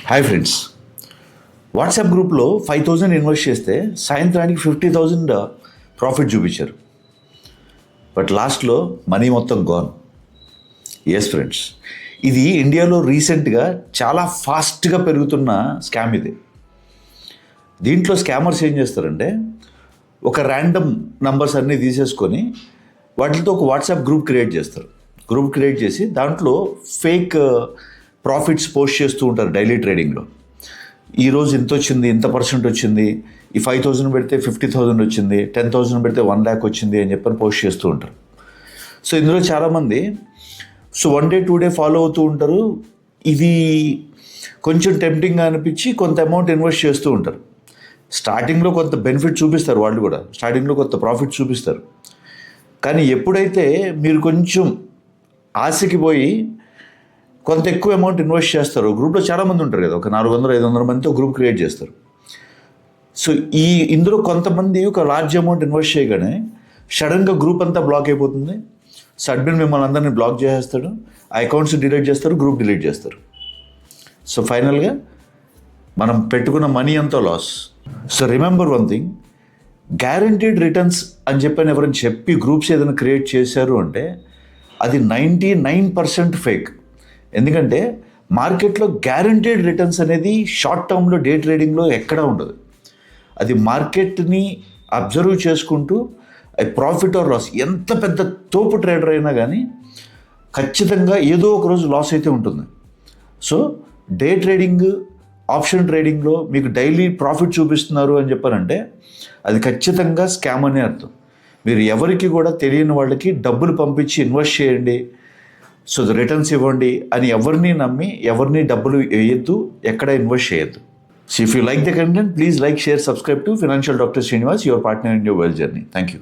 Hi friends, WhatsApp గ్రూప్లో 5,000 invest చేస్తే సాయంత్రానికి 50,000 ప్రాఫిట్ చూపించారు. బట్ లాస్ట్లో మనీ మొత్తం గాన్. ఎస్ ఫ్రెండ్స్, ఇది ఇండియాలో రీసెంట్గా చాలా ఫాస్ట్గా పెరుగుతున్న స్కామ్ ఇది. దీంట్లో స్కామర్స్ ఏం చేస్తారంటే ఒక ర్యాండమ్ నంబర్స్ అన్నీ తీసేసుకొని వాటితో ఒక వాట్సాప్ గ్రూప్ క్రియేట్ చేస్తారు. గ్రూప్ క్రియేట్ చేసి దాంట్లో ఫేక్ ప్రాఫిట్స్ పోస్ట్ చేస్తూ ఉంటారు. డైలీ ట్రేడింగ్లో ఈరోజు ఇంత వచ్చింది, ఇంత పర్సెంట్ వచ్చింది, ఈ 5,000 పెడితే 50,000 వచ్చింది, 10,000 పెడితే 1 lakh వచ్చింది అని చెప్పని పోస్ట్ చేస్తూ ఉంటారు. సో ఇందులో చాలామంది 1 day 2 day ఫాలో అవుతూ ఉంటారు. ఇది కొంచెం టెంప్టింగ్గా అనిపించి కొంత అమౌంట్ ఇన్వెస్ట్ చేస్తూ ఉంటారు. స్టార్టింగ్లో కొంత బెనిఫిట్ చూపిస్తారు, వాళ్ళు కూడా స్టార్టింగ్లో కొంత ప్రాఫిట్ చూపిస్తారు. కానీ ఎప్పుడైతే మీరు కొంచెం ఆశకి పోయి కొంత ఎక్కువ అమౌంట్ ఇన్వెస్ట్ చేస్తారు, గ్రూప్లో చాలామంది ఉంటారు కదా, ఒక 400-500 మందితో గ్రూప్ క్రియేట్ చేస్తారు. సో ఇందులో కొంతమంది ఒక లార్జ్ అమౌంట్ ఇన్వెస్ట్ చేయగానే సడన్గా గ్రూప్ అంతా బ్లాక్ అయిపోతుంది. సో అడ్మిన్ మిమ్మల్ని అందరినీ బ్లాక్ చేసేస్తాడు, ఆ అకౌంట్స్ డిలీట్ చేస్తారు, గ్రూప్ డిలీట్ చేస్తారు. సో ఫైనల్గా మనం పెట్టుకున్న మనీ అంతా loss. So remember one thing, guaranteed returns అని చెప్పని ఎవరైనా చెప్పి గ్రూప్స్ ఏదైనా క్రియేట్ చేశారు అంటే అది 99% ఫేక్. ఎందుకంటే మార్కెట్లో గ్యారంటీడ్ రిటర్న్స్ అనేది షార్ట్ టర్మ్లో డే ట్రేడింగ్లో ఎక్కడా ఉండదు. అది మార్కెట్ని అబ్జర్వ్ చేసుకుంటూ ప్రాఫిట్ ఆర్ లాస్, ఎంత పెద్ద తోపు ట్రేడర్ అయినా కానీ ఖచ్చితంగా ఏదో ఒక రోజు లాస్ అయితే ఉంటుంది. సో డే ట్రేడింగ్, ఆప్షన్ ట్రేడింగ్లో మీకు డైలీ ప్రాఫిట్ చూపిస్తున్నారు అని చెప్పారంటే అది ఖచ్చితంగా స్కామ్ అనే అర్థం. మీరు ఎవరికి కూడా తెలియని వాళ్ళకి డబ్బులు పంపించి ఇన్వెస్ట్ చేయండి, సో రిటర్న్స్ ఇవ్వండి అని ఎవరిని నమ్మి ఎవరిని డబ్బులు వేయద్దు, ఎక్కడ ఇన్వెస్ట్ చేయొద్దు. So if you like the content, please like, share, subscribe to financial doctor Srinivas, your partner in your wealth journey. Thank you.